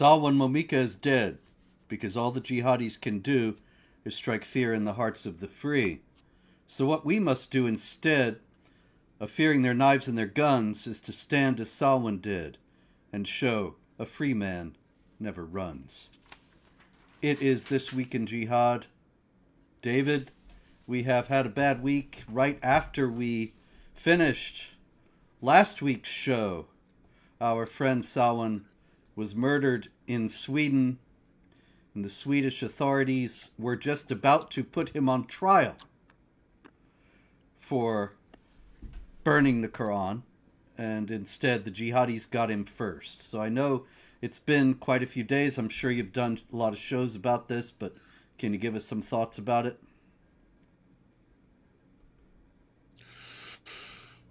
Salwan Momika is dead because all the jihadis can do is strike fear in the hearts of the free. So what we must do instead of fearing their knives and their guns is to stand as Salwan did and show a free man never runs. It is This Week in Jihad. David, we have had a bad week right after we finished last week's show. Our friend Salwan was murdered in Sweden, and the Swedish authorities were just about to put him on trial for burning the Quran, and instead the jihadis got him first. So I know it's been quite a few days. I'm sure you've done a lot of shows about this, but can you give us some thoughts about it?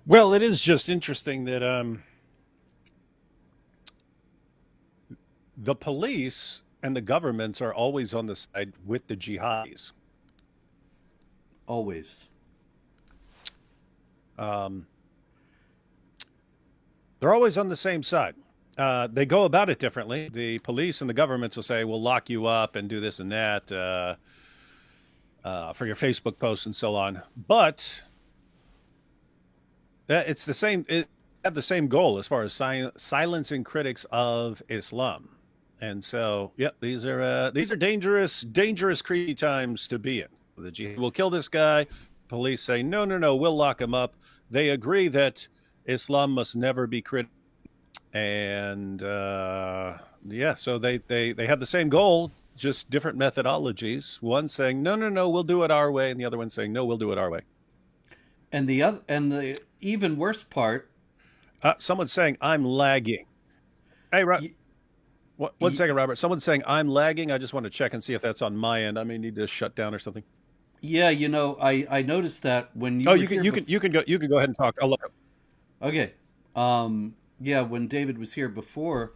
Well, it is just interesting that the police and the governments are always on the side with the jihadis. Always. They're always on the same side. They go about it differently. The police and the governments will say, we'll lock you up and do this and that for your Facebook posts and so on. But it's the same. It have the same goal as far as silencing critics of Islam. And so, yeah, these are dangerous, creepy times to be in. The jihad will kill this guy. Police say, no, we'll lock him up. They agree that Islam must never be critical. And yeah, so they have the same goal, just different methodologies. One saying, no, we'll do it our way, and the other one saying, no, we'll do it our way. And the even worse part, someone's saying I'm lagging. Hey, one second, Robert. Someone's saying I'm lagging. I just want to check and see if that's on my end. I may need to shut down or something. Yeah, I noticed that when you. Oh, you can go ahead and talk. I'll look up. Okay. Yeah, when David was here before,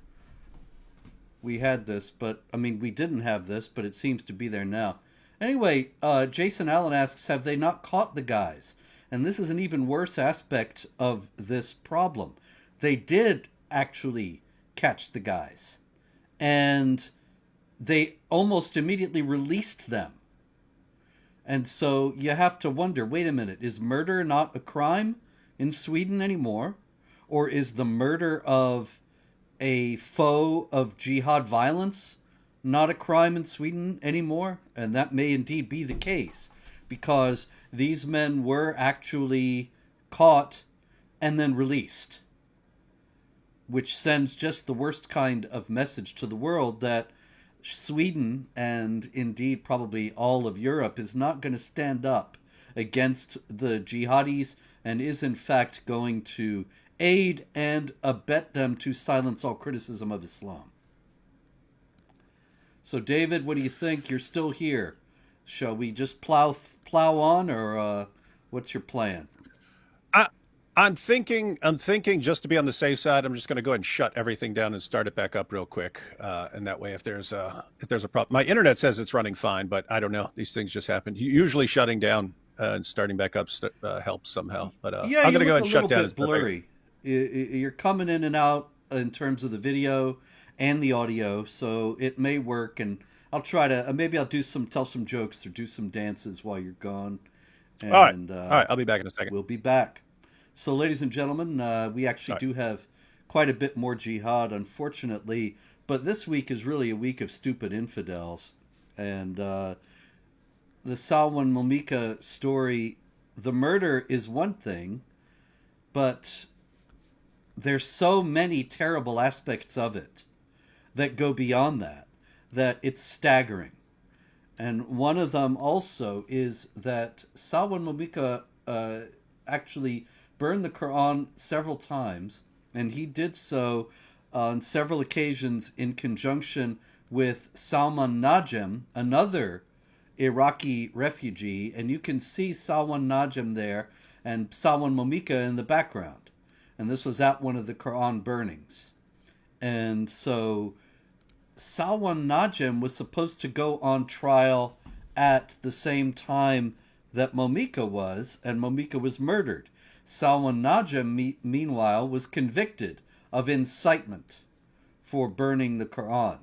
we had this, but I mean, we didn't have this, but it seems to be there now. Anyway, Jason Allen asks, have they not caught the guys? And this is an even worse aspect of this problem. They did actually catch the guys, and they almost immediately released them. And so you have to wonder, wait a minute, is murder not a crime in Sweden anymore? Or is the murder of a foe of jihad violence not a crime in Sweden anymore? And that may indeed be the case, because these men were actually caught and then released, which sends just the worst kind of message to the world that Sweden, and indeed probably all of Europe, is not going to stand up against the jihadis and is in fact going to aid and abet them to silence all criticism of Islam. So David, what do you think? You're still here. Shall we just plow on, or what's your plan? I'm thinking just to be on the safe side, I'm just going to go ahead and shut everything down and start it back up real quick. And that way, if there's a problem, my internet says it's running fine, but I don't know. These things just happen. Usually shutting down and starting back up helps somehow. But yeah, I'm going to go ahead and shut down. It's blurry. You're coming in and out in terms of the video and the audio, so it may work. And I'll try to maybe I'll tell some jokes or do some dances while you're gone. And, all right. I'll be back in a second. We'll be back. So, ladies and gentlemen, we actually do have quite a bit more jihad, unfortunately. But this week is really a week of stupid infidels. And the Salwan Momika story, the murder is one thing, but there's so many terrible aspects of it that go beyond that it's staggering. And one of them also is that Salwan Momika actually burned the Quran several times, and he did so on several occasions in conjunction with Salman Najem, another Iraqi refugee, and you can see Salwan Najem there and Salwan Momika in the background. And this was at one of the Quran burnings. And so Salwan Najem was supposed to go on trial at the same time that Momika was, and Momika was murdered. Salwan Najem, meanwhile, was convicted of incitement for burning the Quran.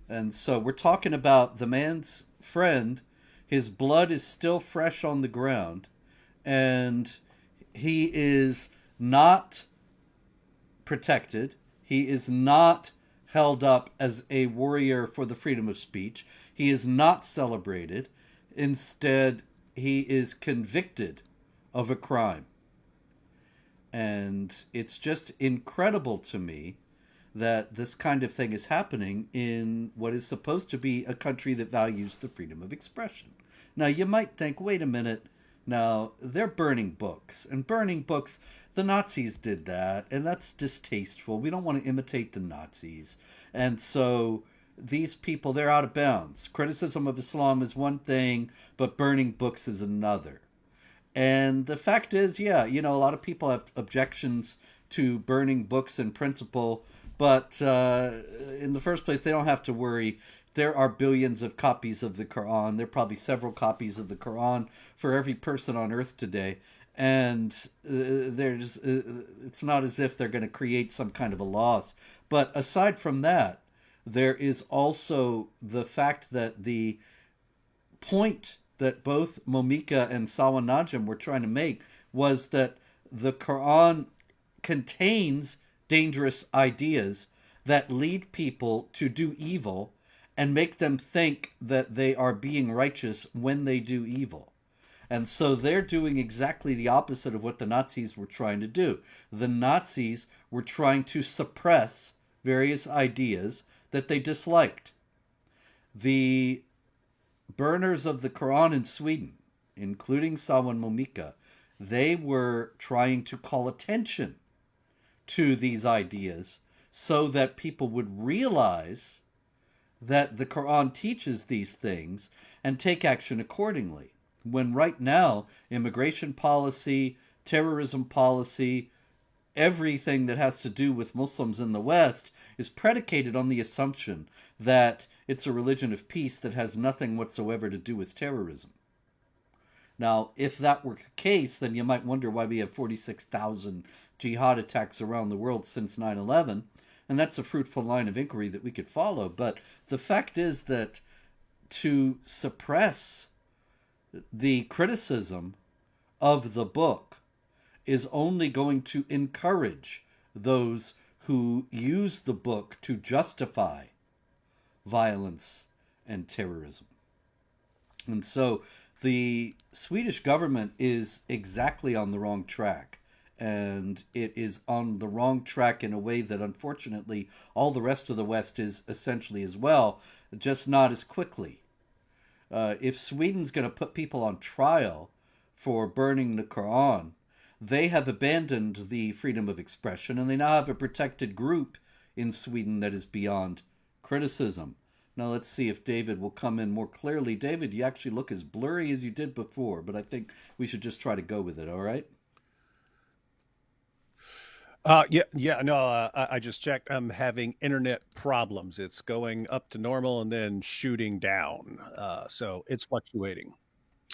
And so we're talking about the man's friend. His blood is still fresh on the ground, and he is not protected. He is not held up as a warrior for the freedom of speech. He is not celebrated. Instead, he is convicted of a crime. And it's just incredible to me that this kind of thing is happening in what is supposed to be a country that values the freedom of expression. Now, you might think, wait a minute, now they're burning books, and burning books, the Nazis did that, and that's distasteful. We don't want to imitate the Nazis. And so these people, they're out of bounds. Criticism of Islam is one thing, but burning books is another. And the fact is, yeah, a lot of people have objections to burning books in principle, but in the first place, they don't have to worry. There are billions of copies of the Quran. There are probably several copies of the Quran for every person on earth today. And it's not as if they're going to create some kind of a loss. But aside from that, there is also the fact that the point that both Momika and Salwan Najm were trying to make was that the Quran contains dangerous ideas that lead people to do evil and make them think that they are being righteous when they do evil. And so they're doing exactly the opposite of what the Nazis were trying to do. The Nazis were trying to suppress various ideas that they disliked. The burners of the Quran in Sweden, including Salwan Momika, they were trying to call attention to these ideas so that people would realize that the Quran teaches these things and take action accordingly. When right now, immigration policy, terrorism policy, everything that has to do with Muslims in the West is predicated on the assumption that it's a religion of peace that has nothing whatsoever to do with terrorism. Now, if that were the case, then you might wonder why we have 46,000 jihad attacks around the world since 9/11, and that's a fruitful line of inquiry that we could follow. But the fact is that to suppress the criticism of the book is only going to encourage those who use the book to justify violence and terrorism. And so the Swedish government is exactly on the wrong track. And it is on the wrong track in a way that, unfortunately, all the rest of the West is essentially as well, just not as quickly. If Sweden's going to put people on trial for burning the Quran, they have abandoned the freedom of expression, and they now have a protected group in Sweden that is beyond criticism. Now let's see if David will come in more clearly. David, you actually look as blurry as you did before, but I think we should just try to go with it, all right? I just checked. I'm having internet problems. It's going up to normal and then shooting down. So it's fluctuating.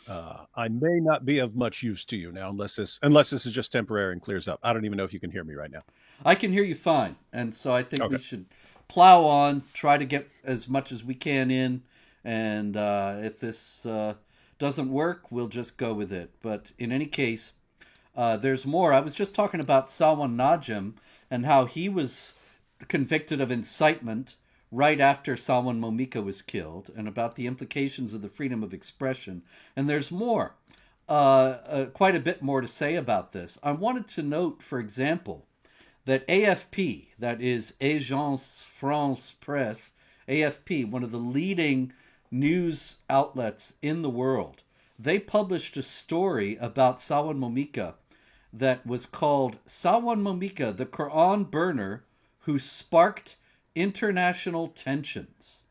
I may not be of much use to you now, unless this is just temporary and clears up. I don't even know if you can hear me right now. I can hear you fine, and so I think we should plow on, try to get as much as we can in, and if this doesn't work, we'll just go with it. But in any case, there's more. I was just talking about Salwan Najm and how he was convicted of incitement right after Salwan Momika was killed, and about the implications of the freedom of expression. And there's more, quite a bit more to say about this. I wanted to note, for example, that AFP, that is Agence France Presse, AFP, one of the leading news outlets in the world, they published a story about Salwan Momika that was called Salwan Momika, the Quran Burner Who Sparked International Tensions.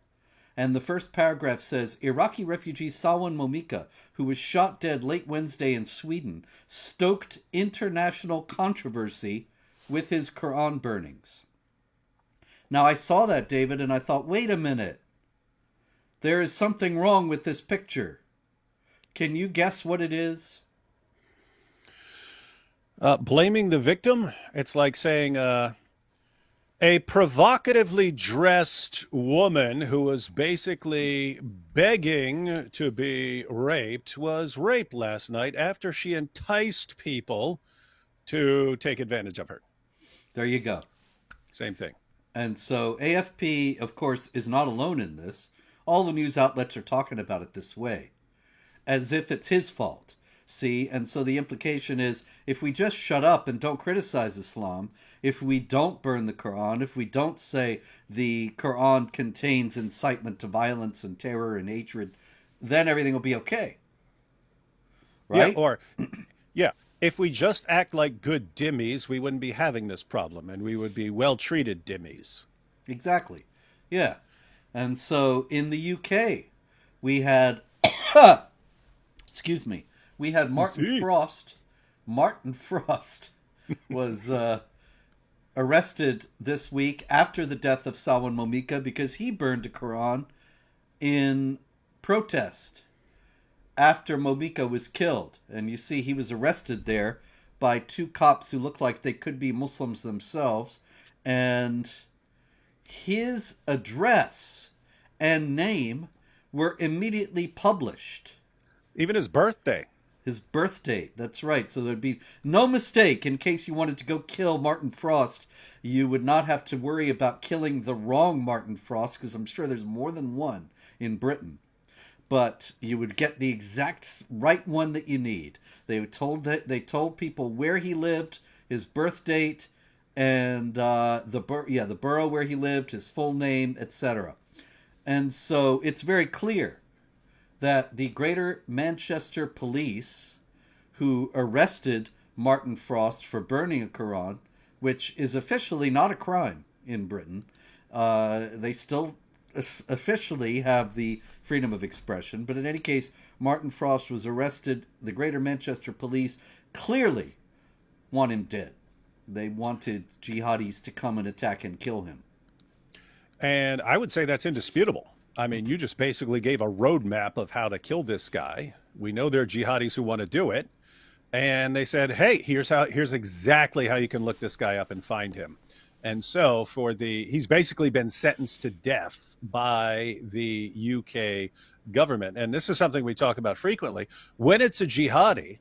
And the first paragraph says, Iraqi refugee Salwan Momika, who was shot dead late Wednesday in Sweden, stoked international controversy with his Quran burnings. Now I saw that, David, and I thought, wait a minute. There is something wrong with this picture. Can you guess what it is? Blaming the victim. It's like saying, A provocatively dressed woman who was basically begging to be raped was raped last night after she enticed people to take advantage of her. There you go. Same thing. And so AFP, of course, is not alone in this. All the news outlets are talking about it this way, as if it's his fault. See? And so the implication is if we just shut up and don't criticize Islam, if we don't burn the Quran, if we don't say the Quran contains incitement to violence and terror and hatred, then everything will be okay. Right? Yeah, or yeah, if we just act like good dhimmis, we wouldn't be having this problem and we would be well-treated dhimmis. Exactly. Yeah. And so in the UK, we had, excuse me, we had Martin Frost. Martin Frost was arrested this week after the death of Salwan Momika because he burned a Quran in protest after Momika was killed. And you see, he was arrested there by two cops who looked like they could be Muslims themselves. And his address and name were immediately published. Even his birthday. His birth date, that's right. So there'd be no mistake in case you wanted to go kill Martin Frost. You would not have to worry about killing the wrong Martin Frost, because I'm sure there's more than one in Britain. But you would get the exact right one that you need. They told people where he lived, his birth date, and the borough where he lived, his full name, etc. And so it's very clear that the Greater Manchester Police, who arrested Martin Frost for burning a Quran, which is officially not a crime in Britain, they still officially have the freedom of expression. But in any case, Martin Frost was arrested. The Greater Manchester Police clearly want him dead. They wanted jihadis to come and attack and kill him. And I would say that's indisputable. I mean, you just basically gave a roadmap of how to kill this guy. We know there are jihadis who want to do it. And they said, hey, here's exactly how you can look this guy up and find him. And so he's basically been sentenced to death by the UK government. And this is something we talk about frequently. When it's a jihadi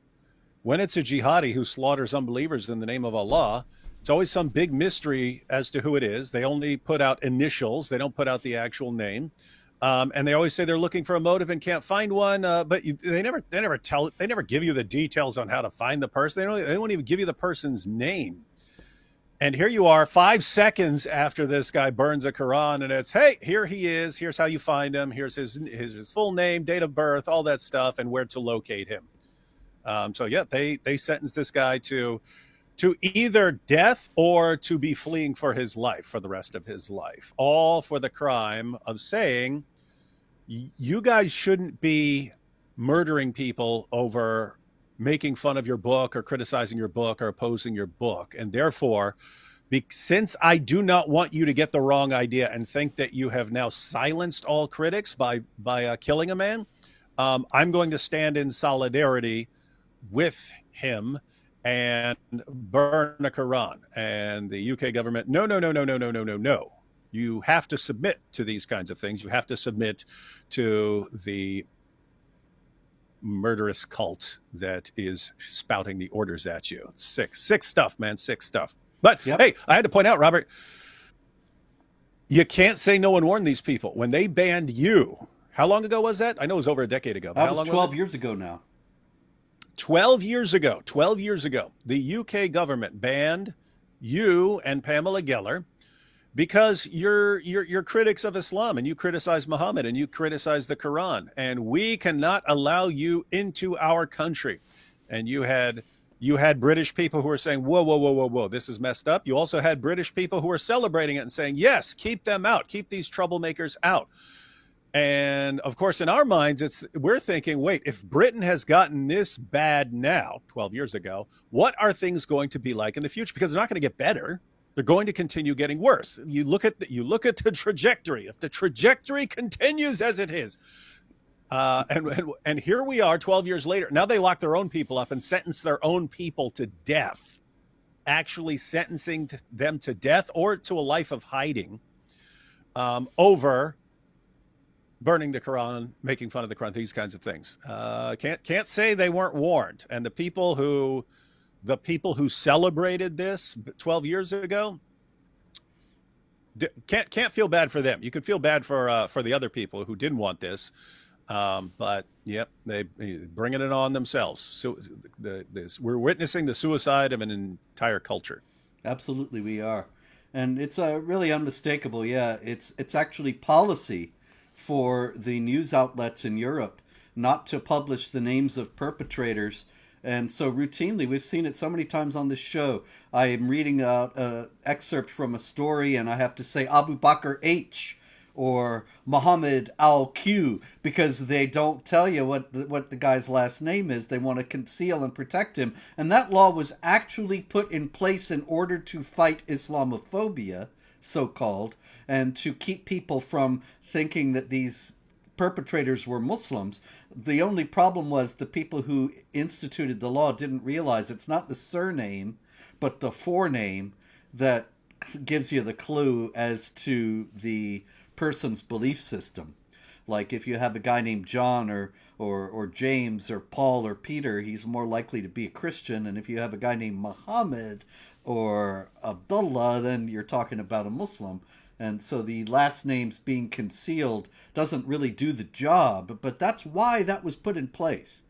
who slaughters unbelievers in the name of Allah, it's always some big mystery as to who it is. They only put out initials. They don't put out the actual name. And they always say they're looking for a motive and can't find one. But they never give you the details on how to find the person. They won't even give you the person's name. And here you are 5 seconds after this guy burns a Quran, and it's, hey, here he is. Here's how you find him. Here's his full name, date of birth, all that stuff, and where to locate him. So yeah, they sentenced this guy to either death or to be fleeing for his life for the rest of his life, all for the crime of saying, you guys shouldn't be murdering people over making fun of your book or criticizing your book or opposing your book. And therefore, since I do not want you to get the wrong idea and think that you have now silenced all critics by killing a man, I'm going to stand in solidarity with him and burn a Quran. And the UK government, no. You have to submit to these kinds of things. You have to submit to the murderous cult that is spouting the orders at you. It's sick stuff, man. Sick stuff. But Hey, I had to point out, Robert, you can't say no one warned these people. When they banned you, how long ago was that? I know it was over a decade ago. That was 12 years ago now. 12 years ago, the UK government banned you and Pamela Geller because you're critics of Islam and you criticize Muhammad and you criticize the Quran, and we cannot allow you into our country. And you had British people who were saying, whoa, this is messed up. You also had British people who were celebrating it and saying, yes, keep them out, keep these troublemakers out. And of course, in our minds, we're thinking, wait, if Britain has gotten this bad now, 12 years ago, what are things going to be like in the future? Because they're not going to get better. They're going to continue getting worse. You look at the trajectory. If the trajectory continues as it is, and here we are 12 years later. Now they lock their own people up and sentence their own people to death actually sentencing them to death or to a life of hiding over burning the Quran, making fun of the Quran, these kinds of things. Can't say they weren't warned. And the people who celebrated this 12 years ago can't feel bad for them. You could feel bad for the other people who didn't want this. But yep, they bringing it on themselves. So we're witnessing the suicide of an entire culture. Absolutely, we are, and it's really unmistakable. Yeah, it's actually policy for the news outlets in Europe not to publish the names of perpetrators. And so routinely, we've seen it so many times on this show. I am reading an excerpt from a story, and I have to say Abu Bakr H. or Muhammad Al-Q, because they don't tell you what the guy's last name is. They want to conceal and protect him. And that law was actually put in place in order to fight Islamophobia, so-called, and to keep people from thinking that these perpetrators were Muslims. The only problem was the people who instituted the law didn't realize it's not the surname, but the forename that gives you the clue as to the person's belief system. Like if you have a guy named John or James or Paul or Peter, he's more likely to be a Christian. And if you have a guy named Muhammad or Abdullah, then you're talking about a Muslim. And so the last names being concealed doesn't really do the job, but that's why that was put in place.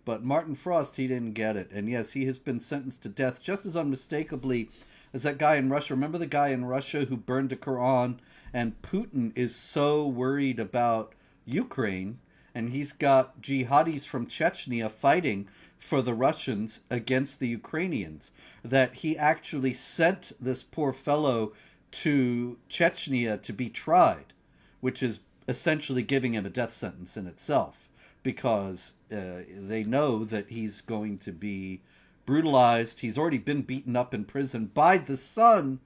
But Martin Frost, he didn't get it. And yes, he has been sentenced to death just as unmistakably as that guy in Russia. Remember the guy in Russia who burned the Quran? And Putin is so worried about Ukraine, and he's got jihadis from Chechnya fighting for the Russians against the Ukrainians, that he actually sent this poor fellow to Chechnya to be tried, which is essentially giving him a death sentence in itself, because they know that he's going to be brutalized. He's already been beaten up in prison by the son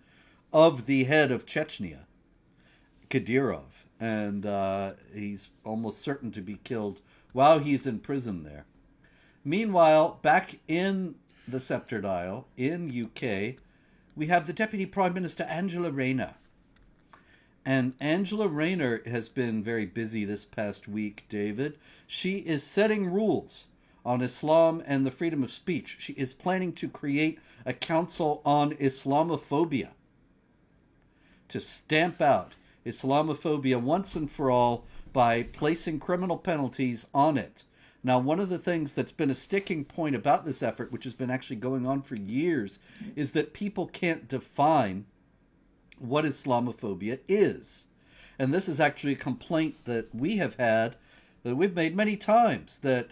of the head of Chechnya, Kadyrov, and he's almost certain to be killed while he's in prison there. Meanwhile, back in the Scepter Isle in UK, we have the Deputy Prime Minister Angela Rayner. And Angela Rayner has been very busy this past week, David. She is setting rules on Islam and the freedom of speech. She is planning to create a council on Islamophobia to stamp out Islamophobia once and for all by placing criminal penalties on it. Now, one of the things that's been a sticking point about this effort, which has been actually going on for years, is that people can't define what Islamophobia is. And this is actually a complaint that we have had, that we've made many times, that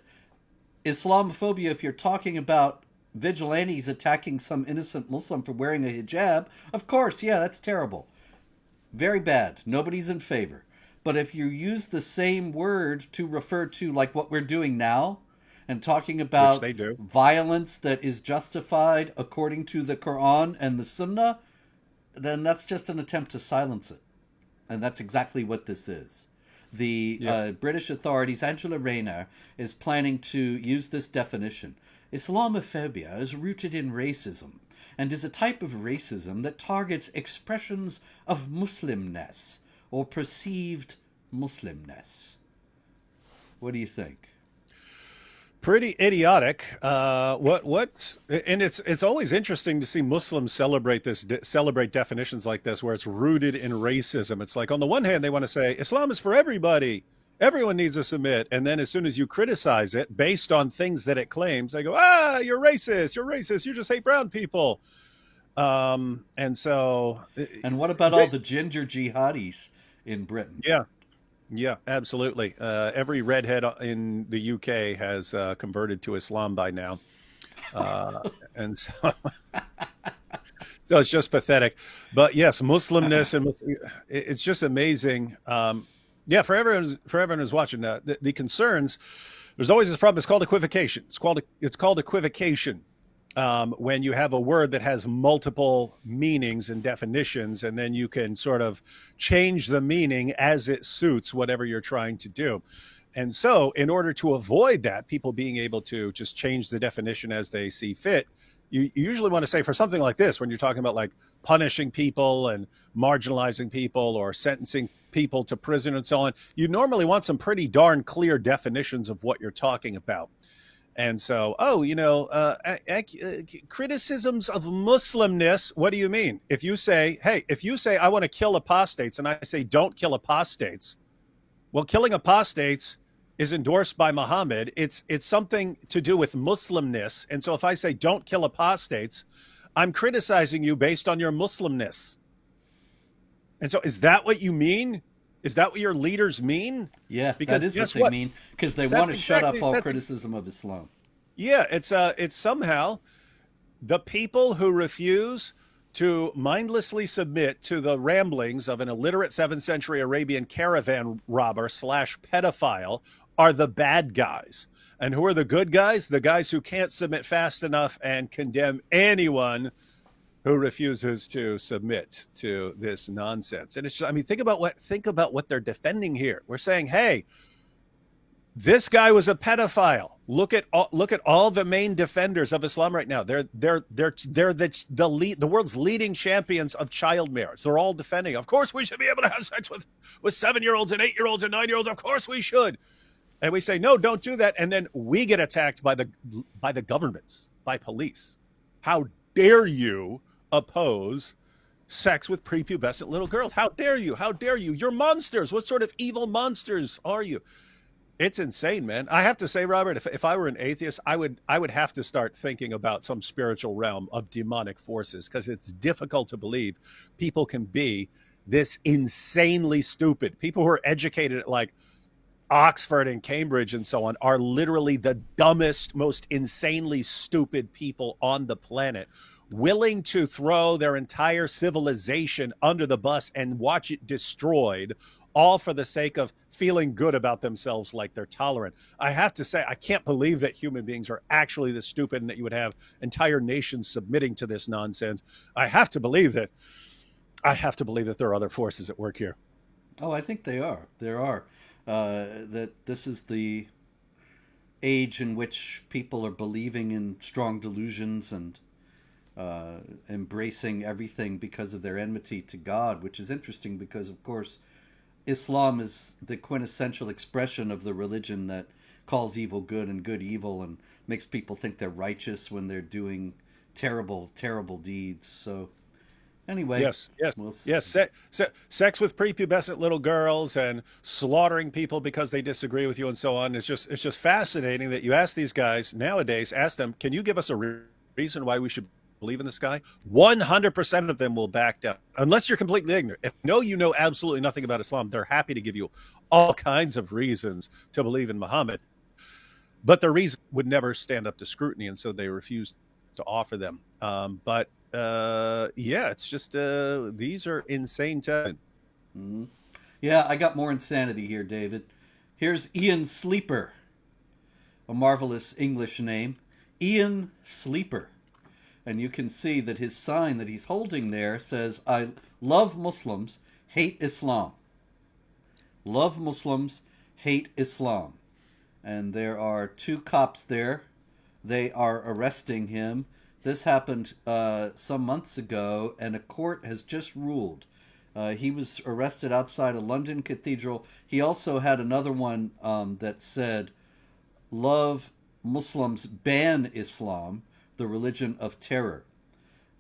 Islamophobia, if you're talking about vigilantes attacking some innocent Muslim for wearing a hijab, of course, yeah, that's terrible. Very bad. Nobody's in favor. But if you use the same word to refer to like what we're doing now and talking about violence that is justified according to the Quran and the Sunnah, then that's just an attempt to silence it. And that's exactly what this is. The British authorities, Angela Rayner, is planning to use this definition. Islamophobia is rooted in racism and is a type of racism that targets expressions of Muslimness or perceived Muslimness. What do you think? Pretty idiotic. And it's always interesting to see Muslims celebrate definitions like this, where it's rooted in racism. It's like, on the one hand, they want to say Islam is for everybody. Everyone needs to submit. And then as soon as you criticize it based on things that it claims, they go, you're racist. You're racist. You just hate brown people. And what about all the ginger jihadis in Britain? Yeah, absolutely. Every redhead in the UK has converted to Islam by now. And so, so it's just pathetic. But yes, Muslimness, and it's just amazing. For everyone who's watching, the concerns, there's always this problem. It's called equivocation. It's called equivocation. When you have a word that has multiple meanings and definitions, and then you can sort of change the meaning as it suits whatever you're trying to do. And so in order to avoid that, people being able to just change the definition as they see fit, you usually want to say for something like this, when you're talking about like punishing people and marginalizing people or sentencing people to prison and so on, you normally want some pretty darn clear definitions of what you're talking about. And so, criticisms of Muslimness, what do you mean? If you say, hey, if you say, I want to kill apostates, and I say, don't kill apostates, well, killing apostates is endorsed by Muhammad. It's something to do with Muslimness. And so if I say, don't kill apostates, I'm criticizing you based on your Muslimness. And so is that what you mean? Is that what your leaders mean? Yeah, because that is what they mean, because they want to shut up all criticism of Islam. Yeah, it's somehow the people who refuse to mindlessly submit to the ramblings of an illiterate 7th century Arabian caravan robber / pedophile are the bad guys. And who are the good guys? The guys who can't submit fast enough and condemn anyone who refuses to submit to this nonsense. And it's just, I mean, think about what they're defending here. We're saying, hey, this guy was a pedophile. Look at all the main defenders of Islam right now. They're the world's leading champions of child marriage. They're all defending. Of course, we should be able to have sex with 7-year-olds and 8-year-olds and 9-year-olds. Of course, we should. And we say, no, don't do that. And then we get attacked by the governments, by police. How dare you oppose sex with prepubescent little girls? How dare you? How dare you? You're monsters. What sort of evil monsters are you? It's insane, man. I have to say, Robert, if I were an atheist, I would have to start thinking about some spiritual realm of demonic forces, because it's difficult to believe people can be this insanely stupid. People who are educated at like Oxford and Cambridge and so on are literally the dumbest, most insanely stupid people on the planet, willing to throw their entire civilization under the bus and watch it destroyed, all for the sake of feeling good about themselves, like they're tolerant. I have to say, I can't believe that human beings are actually this stupid and that you would have entire nations submitting to this nonsense. I have to believe that there are other forces at work here. Oh, I think they are. There are. That this is the age in which people are believing in strong delusions and embracing everything because of their enmity to God, which is interesting because, of course, Islam is the quintessential expression of the religion that calls evil good and good evil and makes people think they're righteous when they're doing terrible, terrible deeds. So anyway, yes. Sex with prepubescent little girls and slaughtering people because they disagree with you and so on. It's just fascinating that you ask these guys nowadays, ask them, can you give us a reason why we should believe in this guy? 100% of them will back down, unless you're completely ignorant. If you know absolutely nothing about Islam, they're happy to give you all kinds of reasons to believe in Muhammad, but their reason would never stand up to scrutiny, and so they refuse to offer them. It's just these are insane times. Mm-hmm. Yeah, I got more insanity here, David. Here's Ian Sleeper, a marvelous English name, Ian Sleeper. And you can see that his sign that he's holding there says, I love Muslims, hate Islam. Love Muslims, hate Islam. And there are 2 cops there. They are arresting him. This happened some months ago, and a court has just ruled. He was arrested outside a London cathedral. He also had another one that said, love Muslims, ban Islam, the religion of terror.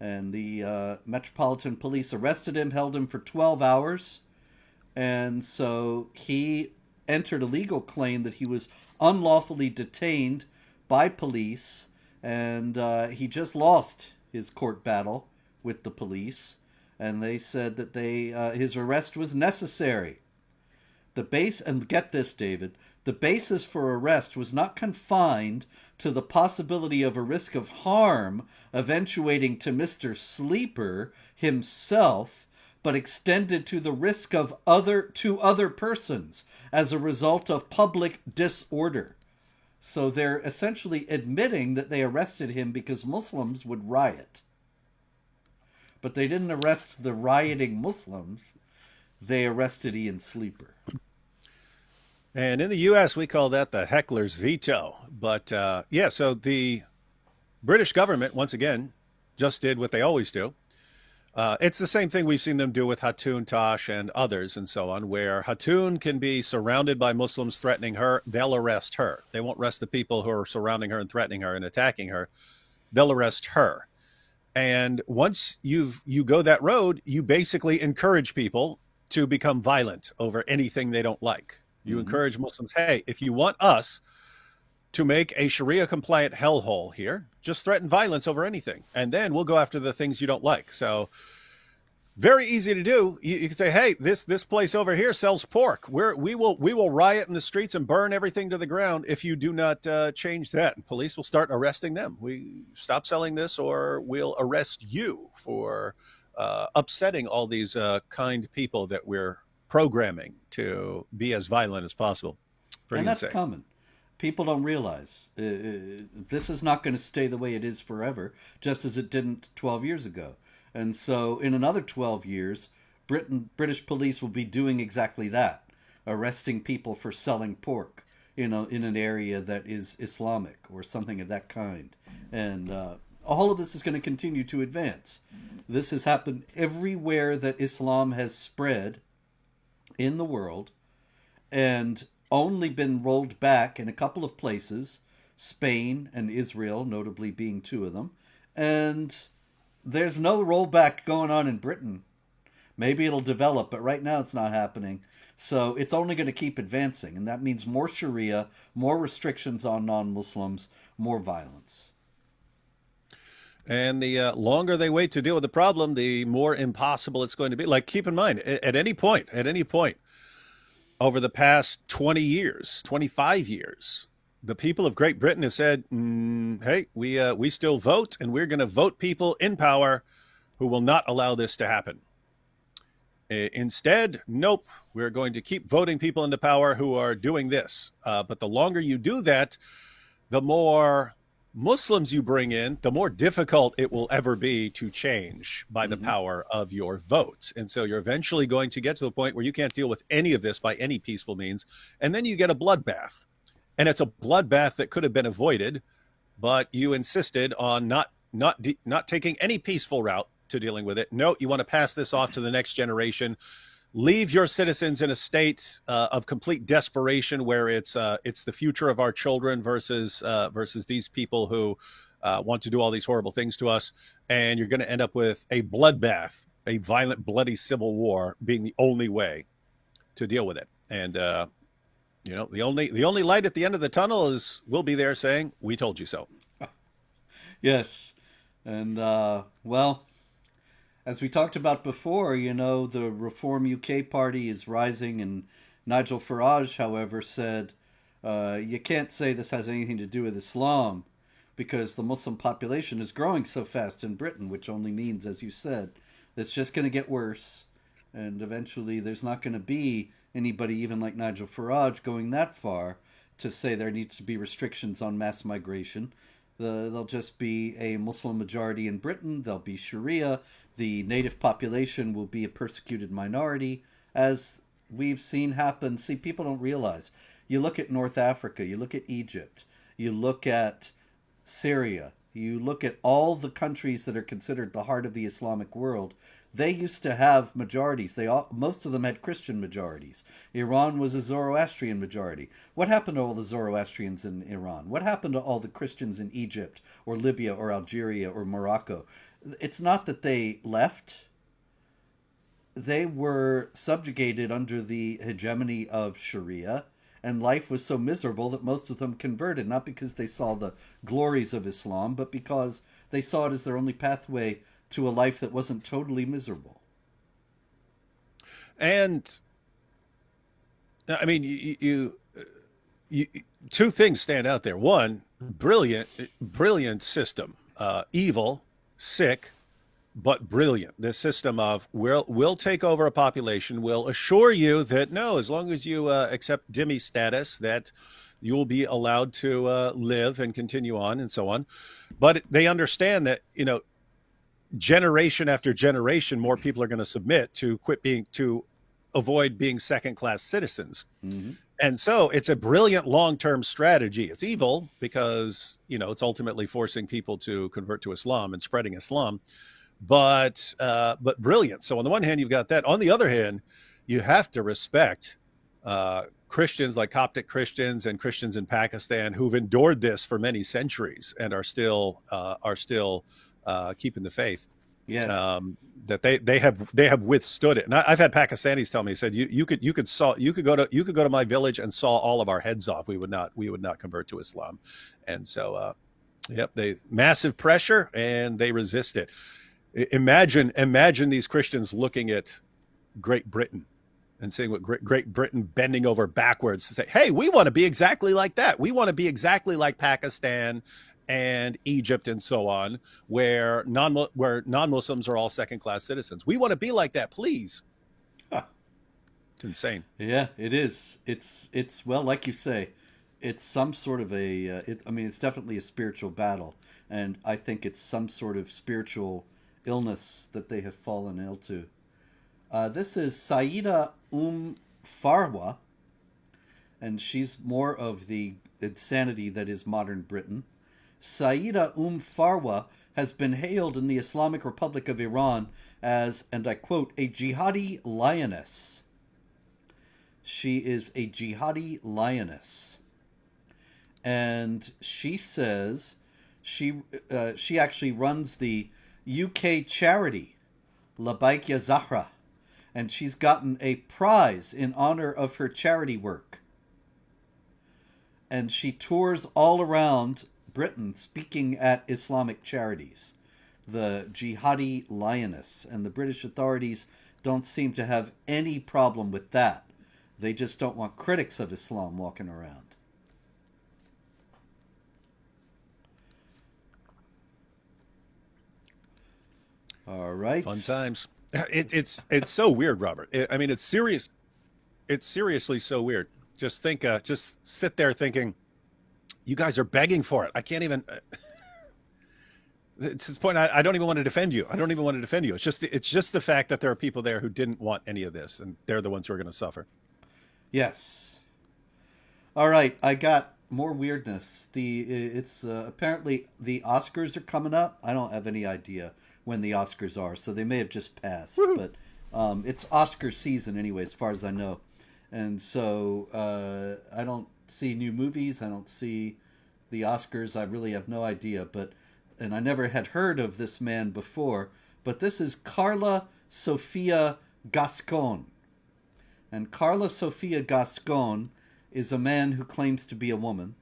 And the Metropolitan Police arrested him, held him for 12 hours. And so he entered a legal claim that he was unlawfully detained by police. And he just lost his court battle with the police. And they said that his arrest was necessary. And get this, David, the basis for arrest was not confined to the possibility of a risk of harm eventuating to Mr. Sleeper himself, but extended to the risk of other persons as a result of public disorder. So they're essentially admitting that they arrested him because Muslims would riot. But they didn't arrest the rioting Muslims. They arrested Ian Sleeper. And in the U.S., we call that the heckler's veto. But so the British government, once again, just did what they always do. It's the same thing we've seen them do with Hatun Tash and others and so on, where Hatun can be surrounded by Muslims threatening her. They'll arrest her. They won't arrest the people who are surrounding her and threatening her and attacking her. They'll arrest her. And once you go that road, you basically encourage people to become violent over anything they don't like. You encourage Muslims, hey, if you want us to make a Sharia compliant hellhole here, just threaten violence over anything. And then we'll go after the things you don't like. So very easy to do. You can say, hey, this place over here sells pork. We will riot in the streets and burn everything to the ground if you do not change that. And police will start arresting them. We stop selling this, or we'll arrest you for upsetting all these kind people that we're programming to be as violent as possible. Pretty and that's insane. common. People don't realize this is not going to stay the way it is forever, just as it didn't 12 years ago. And so in another 12 years, British police will be doing exactly that, arresting people for selling pork, in an area that is Islamic or something of that kind. And all of this is going to continue to advance. This has happened everywhere that Islam has spread in the world, and only been rolled back in a couple of places, Spain and Israel notably being two of them, and there's no rollback going on in Britain. Maybe it'll develop, but right now it's not happening. So it's only going to keep advancing, and that means more Sharia, more restrictions on non-Muslims, more violence. And the longer they wait to deal with the problem, the more impossible it's going to be. Like, keep in mind, at any point, over the past 20 years, 25 years, the people of Great Britain have said, hey, we still vote, and we're going to vote people in power who will not allow this to happen. Instead, nope, we're going to keep voting people into power who are doing this. But the longer you do that, the more Muslims you bring in, the more difficult it will ever be to change by the power of your votes. And so you're eventually going to get to the point where you can't deal with any of this by any peaceful means. And then you get a bloodbath. And it's a bloodbath that could have been avoided, but you insisted on not taking any peaceful route to dealing with it. No, you want to pass this off to the next generation. Leave your citizens in a state of complete desperation, where it's the future of our children versus these people who want to do all these horrible things to us, and you're going to end up with a bloodbath, a violent, bloody civil war being the only way to deal with it. And the only light at the end of the tunnel is we'll be there saying, "We told you so." Yes, and well, as we talked about before, the Reform UK party is rising, and Nigel Farage, however, said, you can't say this has anything to do with Islam because the Muslim population is growing so fast in Britain, which only means, as you said, it's just going to get worse. And eventually there's not going to be anybody even like Nigel Farage going that far to say there needs to be restrictions on mass migration. There'll just be a Muslim majority in Britain. There'll be Sharia. The native population will be a persecuted minority, as we've seen happen. See, people don't realize. You look at North Africa, you look at Egypt, you look at Syria, you look at all the countries that are considered the heart of the Islamic world. They used to have majorities. Most of them had Christian majorities. Iran was a Zoroastrian majority. What happened to all the Zoroastrians in Iran? What happened to all the Christians in Egypt or Libya or Algeria or Morocco? It's not that they left. They were subjugated under the hegemony of Sharia, and life was so miserable that most of them converted, not because they saw the glories of Islam, but because they saw it as their only pathway to a life that wasn't totally miserable. And I mean, you two things stand out there. One, brilliant system. Evil, sick, but brilliant. This system of we'll take over a population. We'll assure you that no, as long as you accept dhimmi status, that you will be allowed to live and continue on and so on. But they understand that, generation after generation, more people are going to submit to avoid being second-class citizens. And so it's a brilliant long-term strategy. It's evil because, it's ultimately forcing people to convert to Islam and spreading Islam, but brilliant. So on the one hand, you've got that. On the other hand, you have to respect Christians like Coptic Christians and Christians in Pakistan who've endured this for many centuries and are still keeping the faith. Yes. That they have withstood it. And I've had Pakistanis tell me, said you could go to my village and saw all of our heads off. We would not convert to Islam. And so yep, they massive pressure and they resist it. Imagine these Christians looking at Great Britain and saying what Great Britain bending over backwards to say, hey, we want to be exactly like that. We want to be exactly like Pakistan and Egypt and so on, where non-Muslims are all second-class citizens. We want to be like that, please. Huh. It's insane. Yeah, it is. It's well, like you say, it's some sort of it's definitely a spiritual battle, and I think it's some sort of spiritual illness that they have fallen ill to. This is Saida Farwa, and she's more of the insanity that is modern Britain. Saida Farwa has been hailed in the Islamic Republic of Iran as, and I quote, a jihadi lioness. She is a jihadi lioness. And she says she actually runs the UK charity, Labaik Ya Zahra, and she's gotten a prize in honor of her charity work. And she tours all around Britain speaking at Islamic charities, the jihadi lioness, and the British authorities don't seem to have any problem with that. They just don't want critics of Islam walking around. All right. Fun times. It's so weird, Robert. It's serious. It's seriously so weird. Just sit there thinking, you guys are begging for it. I can't even. It's the point. I don't even want to defend you. I don't even want to defend you. It's just the fact that there are people there who didn't want any of this, and they're the ones who are going to suffer. Yes. All right. I got more weirdness. It's apparently the Oscars are coming up. I don't have any idea when the Oscars are, so they may have just passed. Woo-hoo. But it's Oscar season anyway, as far as I know, and so I don't see new movies. I don't see the Oscars. I really have no idea. And I never had heard of this man before. But this is Carla Sofia Gascon. And Carla Sofia Gascon is a man who claims to be a woman,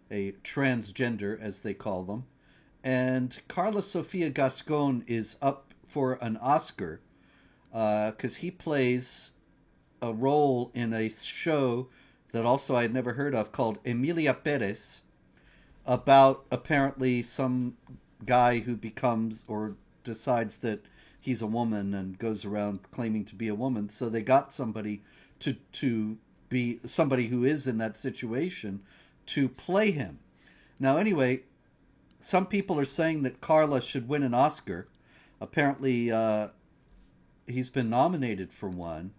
a transgender as they call them. And Carla Sofia Gascon is up for an Oscar because he plays a role in a show that also I had never heard of called Emilia Perez, about apparently some guy who becomes or decides that he's a woman and goes around claiming to be a woman. So they got somebody to be somebody who is in that situation to play him. Now, anyway, some people are saying that Carla should win an Oscar. Apparently, he's been nominated for one.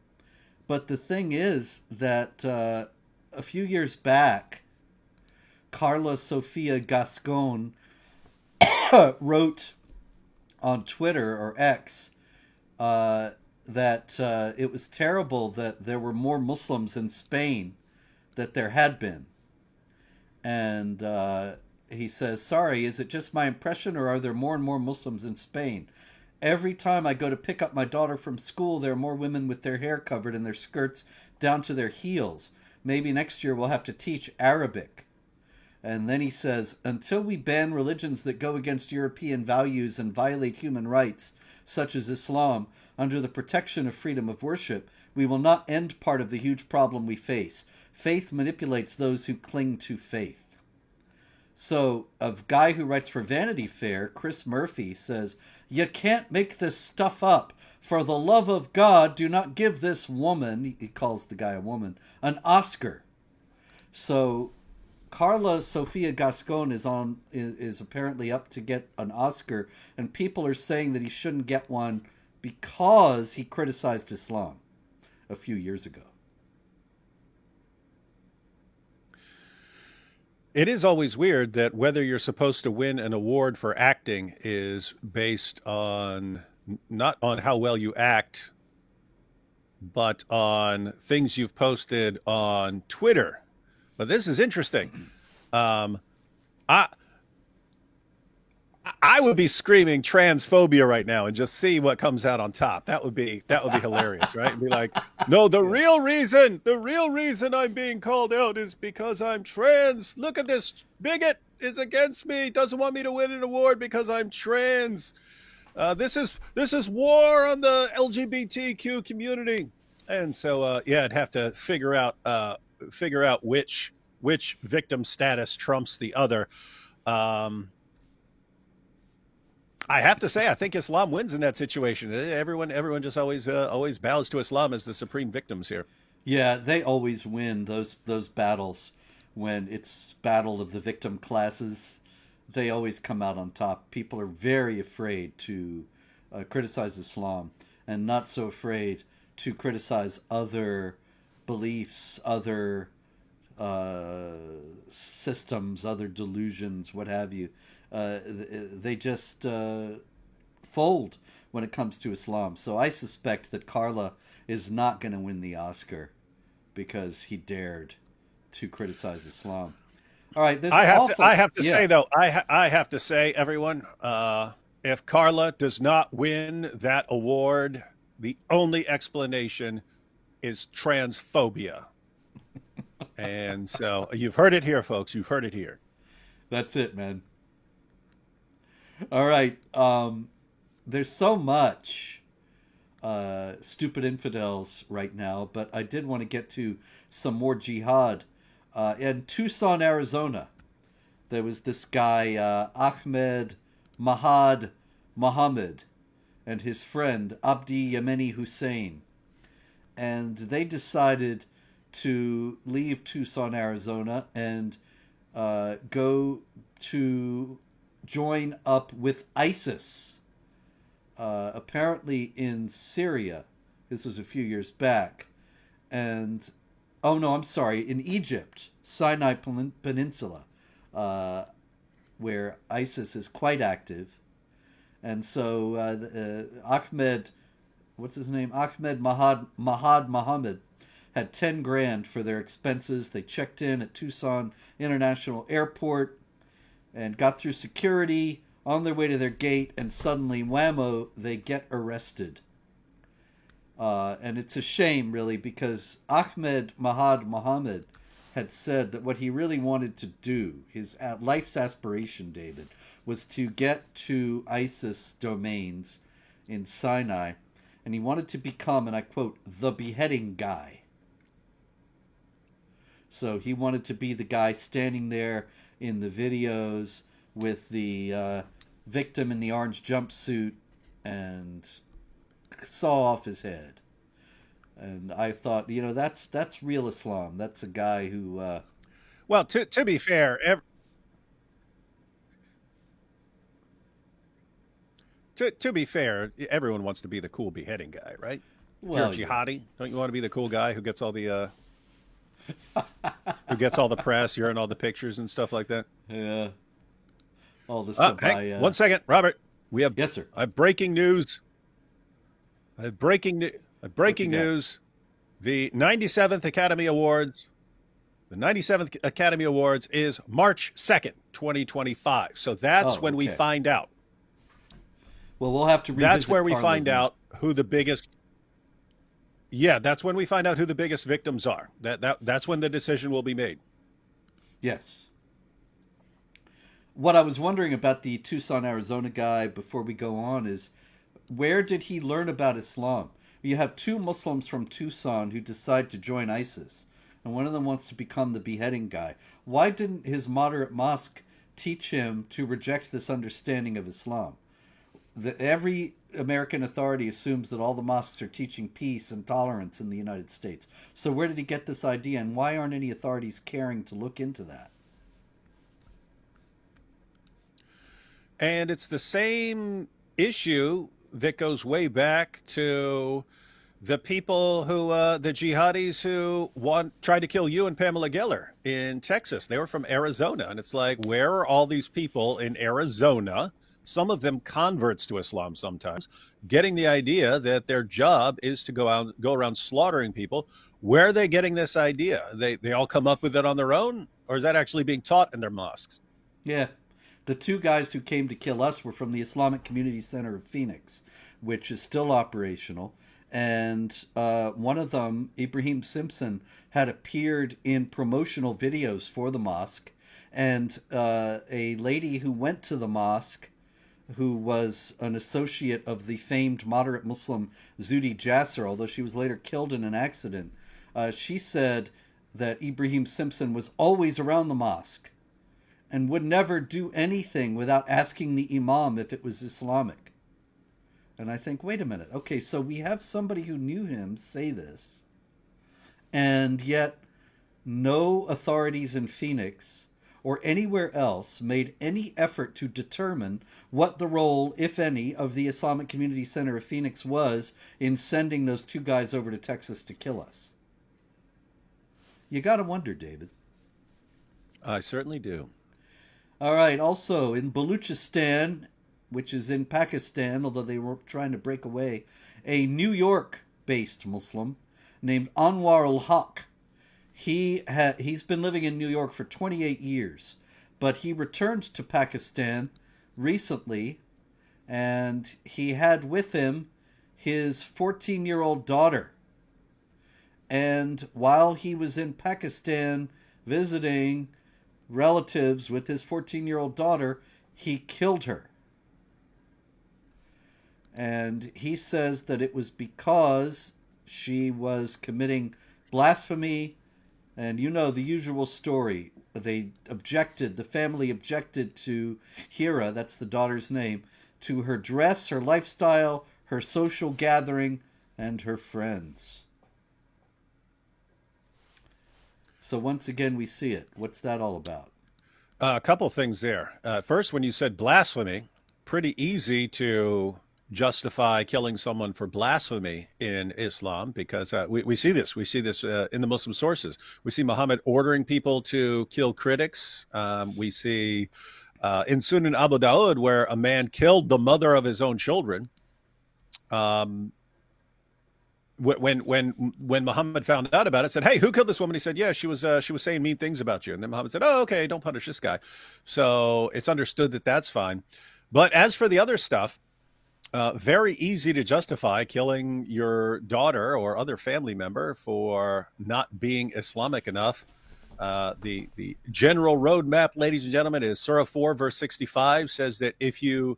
But the thing is that a few years back, Carla Sofia Gascon wrote on Twitter or X that it was terrible that there were more Muslims in Spain that there had been. And he says, sorry, is it just my impression or are there more and more Muslims in Spain? Every time I go to pick up my daughter from school, there are more women with their hair covered and their skirts down to their heels. Maybe next year we'll have to teach Arabic. And then he says, until we ban religions that go against European values and violate human rights, such as Islam, under the protection of freedom of worship, we will not end part of the huge problem we face. Faith manipulates those who cling to faith. So a guy who writes for Vanity Fair, Chris Murphy, says, you can't make this stuff up. For the love of God, do not give this woman, he calls the guy a woman, an Oscar. So Carla Sofia Gascon is apparently up to get an Oscar, and people are saying that he shouldn't get one because he criticized Islam a few years ago. It is always weird that whether you're supposed to win an award for acting is based on not on how well you act, but on things you've posted on Twitter. But this is interesting. Um, I I would be screaming transphobia right now and just see what comes out on top. That would be hilarious, right? And be like, no, the real reason I'm being called out is because I'm trans. Look at this bigot is against me, doesn't want me to win an award because I'm trans. This is war on the LGBTQ community. And so yeah, I'd have to figure out which victim status trumps the other. I have to say, I think Islam wins in that situation. Everyone just always bows to Islam as the supreme victims here. Yeah, they always win those battles when it's battle of the victim classes. They always come out on top. People are very afraid to criticize Islam and not so afraid to criticize other beliefs, other systems, other delusions, what have you. They just fold when it comes to Islam. So I suspect that Carla is not going to win the Oscar because he dared to criticize Islam. All right, I have to say though, I have to say, everyone, if Carla does not win that award, the only explanation is transphobia. And so you've heard it here, folks. You've heard it here. That's it, man. All right. There's so much stupid infidels right now, but I did want to get to some more jihad. In Tucson, Arizona, there was this guy, Ahmed Mahad Mohammed, and his friend, Abdi Yemeni Hussein. And they decided to leave Tucson, Arizona, and go to join up with ISIS, apparently in Syria. This was a few years back. And, oh no, I'm sorry, in Egypt, Sinai Peninsula, where ISIS is quite active. And so Ahmed, what's his name? Ahmed Mahad Mohammed had 10 grand for their expenses. They checked in at Tucson International Airport and got through security on their way to their gate, and suddenly, whammo, they get arrested. And it's a shame, really, because Ahmed Mahad Mohammed had said that what he really wanted to do, his life's aspiration, David, was to get to ISIS domains in Sinai, and he wanted to become, and I quote, the beheading guy. So he wanted to be the guy standing there in the videos with the victim in the orange jumpsuit and saw off his head. And I thought, that's real Islam. That's a guy who... Well, to be fair, to be fair, everyone wants to be the cool beheading guy, right? Well, if you're a jihadi, don't you want to be the cool guy who gets all the who gets all the press, you're in all the pictures and stuff like that? Yeah. All this hang 1 second, Robert. We have Yes, sir. Breaking news. Breaking news. The 97th Academy Awards. The 97th Academy Awards is March 2nd, 2025. So that's when we find out. Well, we'll have to revisit. That's where we find out who the biggest... Yeah, that's when we find out who the biggest victims are. That's when the decision will be made. Yes. What I was wondering about the Tucson, Arizona guy before we go on is, where did he learn about Islam? You have two Muslims from Tucson who decide to join ISIS, and one of them wants to become the beheading guy. Why didn't his moderate mosque teach him to reject this understanding of Islam? Every American authority assumes that all the mosques are teaching peace and tolerance in the United States. So where did he get this idea, and why aren't any authorities caring to look into that? And it's the same issue that goes way back to The people who, the jihadis who tried to kill you and Pamela Geller in Texas, they were from Arizona. And it's like, where are all these people in Arizona? Some of them converts to Islam sometimes, getting the idea that their job is to go around slaughtering people. Where are they getting this idea? They all come up with it on their own, or is that actually being taught in their mosques? Yeah. The two guys who came to kill us were from the Islamic Community Center of Phoenix, which is still operational. And one of them, Ibrahim Simpson, had appeared in promotional videos for the mosque. And a lady who went to the mosque, who was an associate of the famed moderate Muslim Zuhdi Jasser, although she was later killed in an accident, she said that Ibrahim Simpson was always around the mosque and would never do anything without asking the imam if it was Islamic. And I think, wait a minute. Okay, so we have somebody who knew him say this, and yet no authorities in Phoenix or anywhere else made any effort to determine what the role, if any, of the Islamic Community Center of Phoenix was in sending those two guys over to Texas to kill us. You got to wonder, David. I certainly do. All right, also in Baluchistan, which is in Pakistan, although they were trying to break away, a New York-based Muslim named Anwar al-Haq. He's been living in New York for 28 years, but he returned to Pakistan recently, and he had with him his 14-year-old daughter. And while he was in Pakistan visiting relatives with his 14-year-old daughter, he killed her. And he says that it was because she was committing blasphemy. And you know the usual story. The family objected to Hira, that's the daughter's name, to her dress, her lifestyle, her social gathering, and her friends. So once again, we see it. What's that all about? A couple things there. First, when you said blasphemy, pretty easy to justify killing someone for blasphemy in Islam, because we see this. We see this in the Muslim sources. We see Muhammad ordering people to kill critics. We see in Sunan Abu Dawud where a man killed the mother of his own children. When Muhammad found out about it, said, "Hey, who killed this woman?" He said, "Yeah, she was saying mean things about you." And then Muhammad said, "Oh, okay, don't punish this guy." So it's understood that that's fine. But as for the other stuff, very easy to justify killing your daughter or other family member for not being Islamic enough. The general roadmap, ladies and gentlemen, is Surah 4, verse 65, says that if you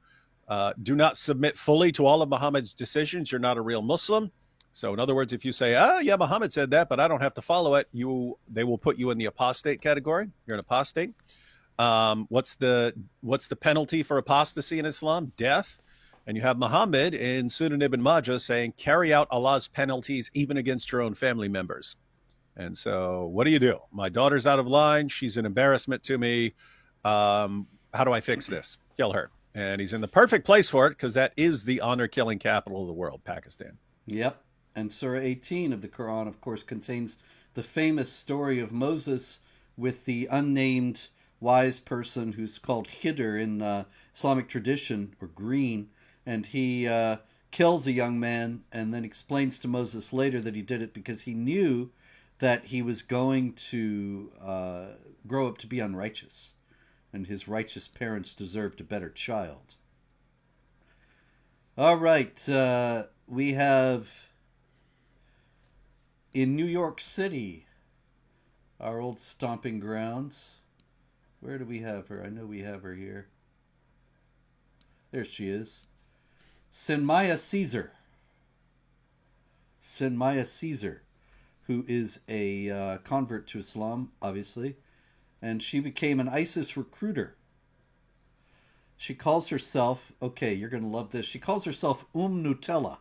do not submit fully to all of Muhammad's decisions, you're not a real Muslim. So in other words, if you say, yeah, Muhammad said that, but I don't have to follow it, they will put you in the apostate category. You're an apostate. What's the penalty for apostasy in Islam? Death. And you have Muhammad in Sunan Ibn Majah saying, carry out Allah's penalties even against your own family members. And so what do? My daughter's out of line. She's an embarrassment to me. How do I fix this? Kill her. And he's in the perfect place for it, because that is the honor-killing capital of the world, Pakistan. Yep. And Surah 18 of the Quran, of course, contains the famous story of Moses with the unnamed wise person who's called Khidr in Islamic tradition, or Green. And he kills a young man and then explains to Moses later that he did it because he knew that he was going to grow up to be unrighteous. And his righteous parents deserved a better child. All right. We have in New York City, our old stomping grounds. Where do we have her? I know we have her here. There she is. Sinmaya Caesar. Sinmaya Caesar, who is a convert to Islam, obviously. And she became an ISIS recruiter. She calls herself, okay, you're going to love this. She calls herself Nutella.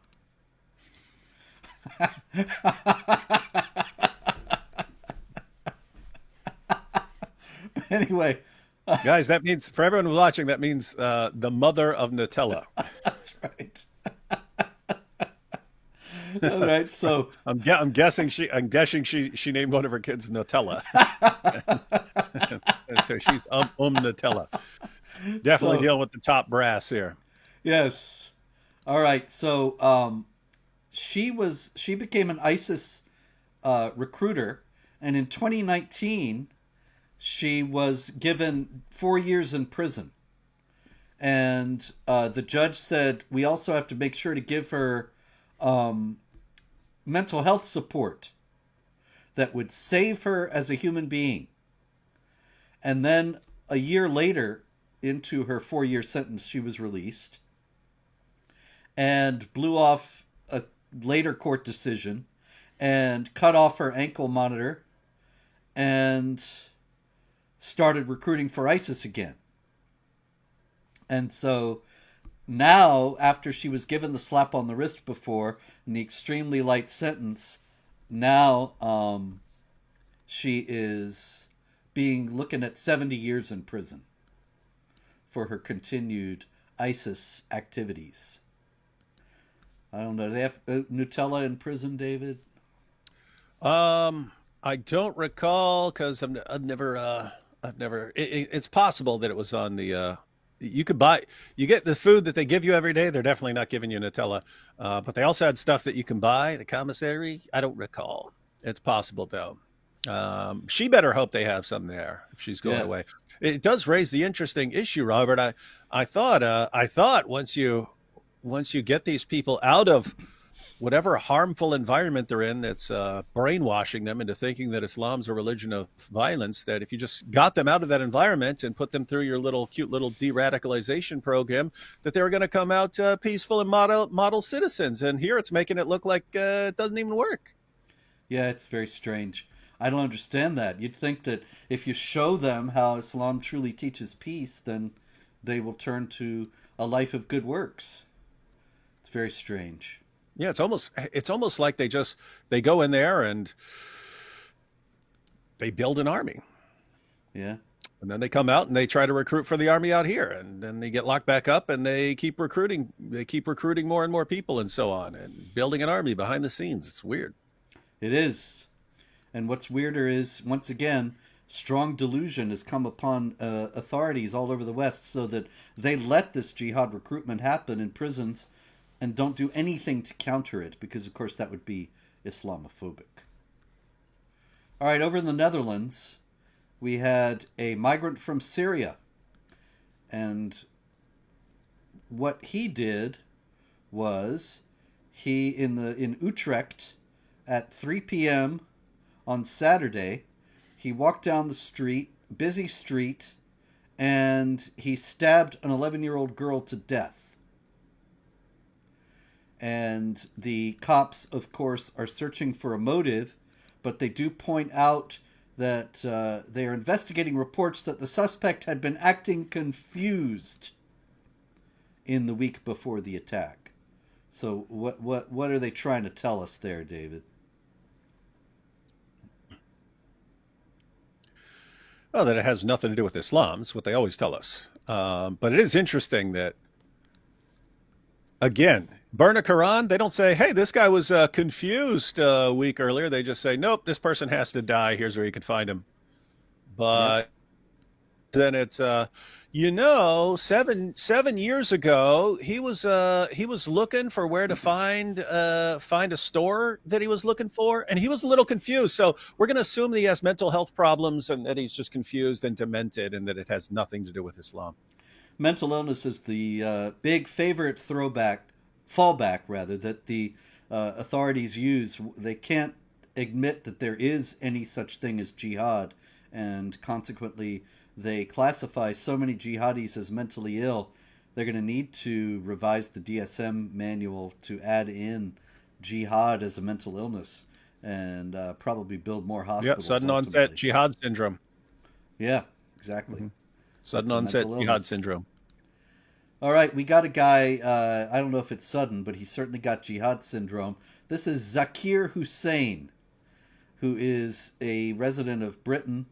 Anyway. Guys, that means, for everyone who's watching, that means the mother of Nutella. That's right. All right, so I'm guessing she named one of her kids Nutella. And so she's Nutella. Definitely so dealing with the top brass here. yes. All right, so she became an ISIS recruiter, and in 2019 she was given 4 years in prison. And the judge said we also have to make sure to give her um, mental health support that would save her as a human being. And then a year later, into her 4 year sentence, she was released and blew off a later court decision and cut off her ankle monitor and started recruiting for ISIS again. And so now, after she was given the slap on the wrist before and the extremely light sentence, now she is being looking at 70 years in prison for her continued ISIS activities. I don't know. Do they have Nutella in prison, David? I don't recall because I've never. It's possible that it was on the. You get the food that they give you every day. They're definitely not giving you Nutella, but they also had stuff that you can buy. The commissary. I don't recall. It's possible though. She better hope they have some there if she's going away. It does raise the interesting issue, Robert. I thought once you get these people out of whatever harmful environment they're in that's brainwashing them into thinking that Islam's a religion of violence, that if you just got them out of that environment and put them through your cute little de-radicalization program, that they were going to come out peaceful and model citizens. And here it's making it look like it doesn't even work. Yeah, it's very strange. I don't understand that. You'd think that if you show them how Islam truly teaches peace, then they will turn to a life of good works. It's very strange. Yeah, it's almost like they go in there and they build an army. Yeah. And then they come out and they try to recruit for the army out here, and then they get locked back up and they keep recruiting more and more people and so on, and building an army behind the scenes. It's weird. It is. And what's weirder is, once again, strong delusion has come upon authorities all over the West so that they let this jihad recruitment happen in prisons and don't do anything to counter it, because, of course, that would be Islamophobic. All right, over in the Netherlands, we had a migrant from Syria. And what he did was in Utrecht at 3 p.m. on Saturday, he walked down the street, busy street, and he stabbed an 11-year-old girl to death. And the cops, of course, are searching for a motive, but they do point out that they are investigating reports that the suspect had been acting confused in the week before the attack. So what are they trying to tell us there, David? Well, that it has nothing to do with Islam. It's what they always tell us. But it is interesting that, again, burn a Quran. They don't say, hey, this guy was confused a week earlier. They just say, nope, this person has to die. Here's where you can find him. But then it's, 7 years ago, he was looking for where to find a store that he was looking for, and he was a little confused. So we're going to assume that he has mental health problems and that he's just confused and demented, and that it has nothing to do with Islam. Mental illness is the big favorite fallback, that the authorities use. They can't admit that there is any such thing as jihad, and consequently they classify so many jihadis as mentally ill. They're going to need to revise the DSM manual to add in jihad as a mental illness, and probably build more hospitals. Yeah, sudden onset jihad syndrome. Yeah, exactly. Mm-hmm. Sudden onset jihad syndrome. All right, we got a guy, I don't know if it's sudden, but he certainly got jihad syndrome. This is Zakir Hussain, who is a resident of Britain,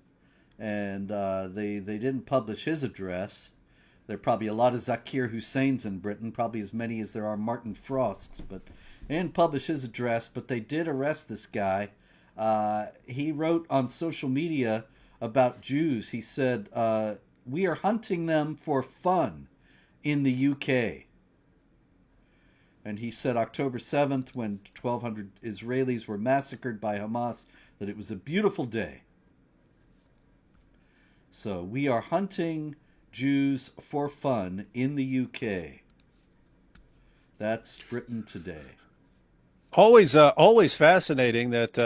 and they didn't publish his address. There are probably a lot of Zakir Hussains in Britain, probably as many as there are Martin Frosts, but They didn't publish his address, but they did arrest this guy. He wrote on social media about Jews. He said, "We are hunting them for fun in the UK." And he said October 7th, when 1,200 Israelis were massacred by Hamas, that it was a beautiful day. So we are hunting Jews for fun in the UK. That's Britain today. Always fascinating that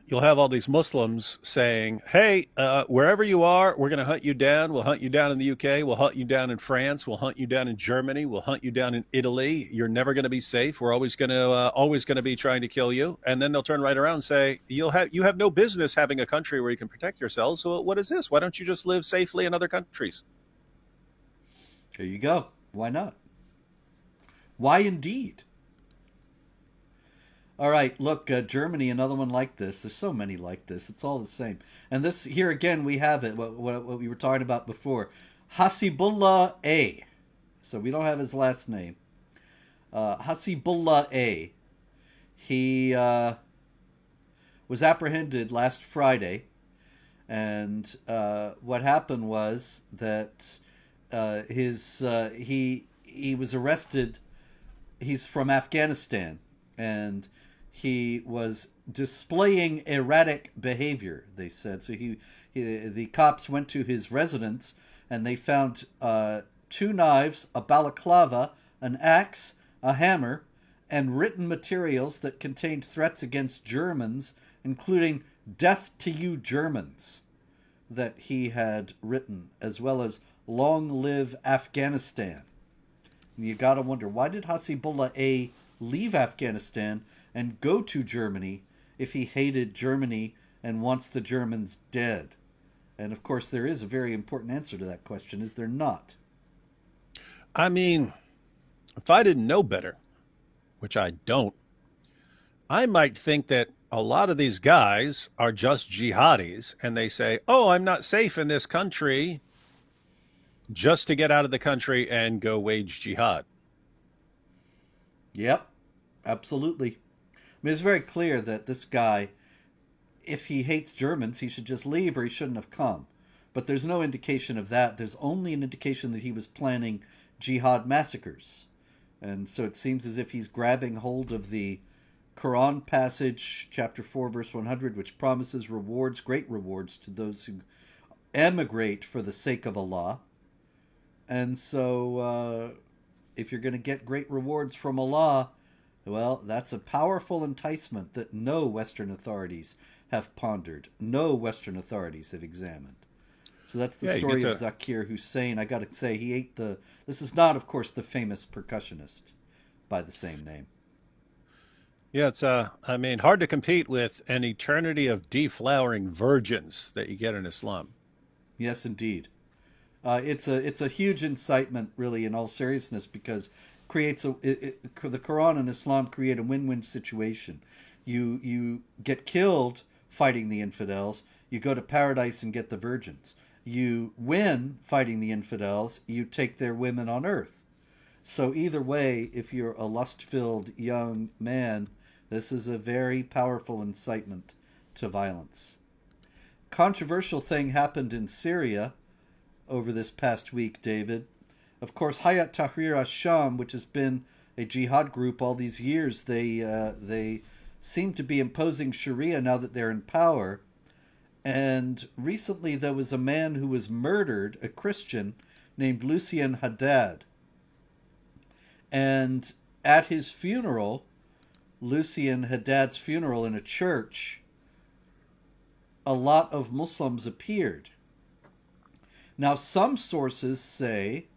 you'll have all these Muslims saying, "Hey, wherever you are, we're going to hunt you down. We'll hunt you down in the UK. We'll hunt you down in France. We'll hunt you down in Germany. We'll hunt you down in Italy. You're never going to be safe. We're always going to be trying to kill you." And then they'll turn right around and say, you have no business having a country where you can protect yourselves. So what is this? Why don't you just live safely in other countries? There you go. Why not? Why indeed? All right, look, Germany, another one like this. There's so many like this. It's all the same. And this, here again, we have it, what we were talking about before. Hasibullah A. So we don't have his last name. Hasibullah A. He was apprehended last Friday. And what happened was that he was arrested. He's from Afghanistan. And he was displaying erratic behavior, they said. So the cops went to his residence and they found 2 knives, a balaclava, an axe, a hammer, and written materials that contained threats against Germans, including "Death to you Germans," that he had written, as well as "Long live Afghanistan." And you gotta wonder, why did Hasibullah A leave Afghanistan and go to Germany if he hated Germany and wants the Germans dead? And of course, there is a very important answer to that question, is there not? I mean, if I didn't know better, which I don't, I might think that a lot of these guys are just jihadis and they say, "Oh, I'm not safe in this country," just to get out of the country and go wage jihad. Yep, absolutely. I mean, it's very clear that this guy, if he hates Germans, he should just leave or he shouldn't have come. But there's no indication of that. There's only an indication that he was planning jihad massacres. And so it seems as if he's grabbing hold of the Quran passage, chapter 4, verse 100, which promises rewards, great rewards, to those who emigrate for the sake of Allah. And so if you're going to get great rewards from Allah, well, that's a powerful enticement that no Western authorities have pondered, no Western authorities have examined. So that's the story of Zakir Hussain. I got to say, he ate the... This is not, of course, the famous percussionist by the same name. Yeah, it's I mean, hard to compete with an eternity of deflowering virgins that you get in Islam. Yes, indeed. It's a huge incitement, really, in all seriousness, because the Quran and Islam create a win-win situation. You get killed fighting the infidels, you go to paradise and get the virgins. You win fighting the infidels, you take their women on earth. So either way, if you're a lust-filled young man, this is a very powerful incitement to violence. Controversial thing happened in Syria over this past week, David. Of course, Hayat Tahrir al-Sham, which has been a jihad group all these years, they seem to be imposing Sharia now that they're in power. And recently there was a man who was murdered, a Christian, named Lucien Haddad. And at his funeral, Lucien Haddad's funeral in a church, a lot of Muslims appeared. Now, some sources say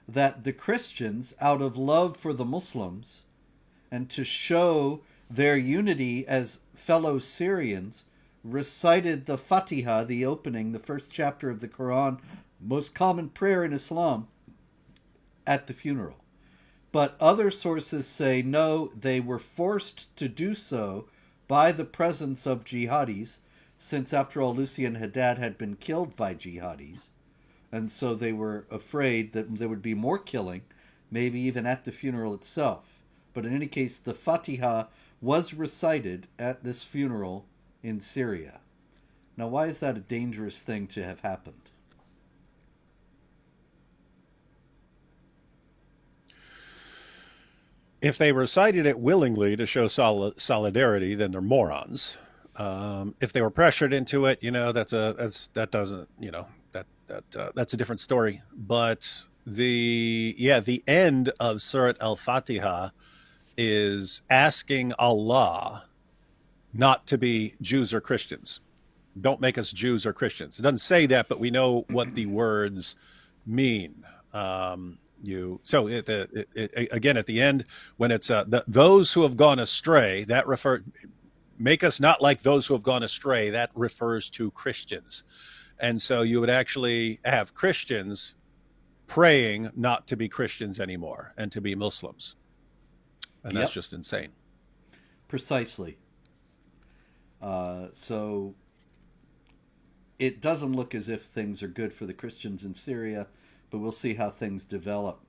that the Christians, out of love for the Muslims and to show their unity as fellow Syrians, recited the Fatiha, the opening, the first chapter of the Quran, most common prayer in Islam, at the funeral. But other sources say no, they were forced to do so by the presence of jihadis, since after all Lucien Haddad had been killed by jihadis. And so they were afraid that there would be more killing, maybe even at the funeral itself. But in any case, the Fatiha was recited at this funeral in Syria. Now, why is that a dangerous thing to have happened? If they recited it willingly to show solidarity, then they're morons. If they were pressured into it, that's a different story. But the end of Surat Al-Fatiha is asking Allah not to be Jews or Christians. Don't make us Jews or Christians. It doesn't say that, but we know what the words mean. Again, at the end, when it's those who have gone astray, make us not like those who have gone astray, that refers to Christians. And so you would actually have Christians praying not to be Christians anymore and to be Muslims. And that's just insane. Precisely. So it doesn't look as if things are good for the Christians in Syria, but we'll see how things develop.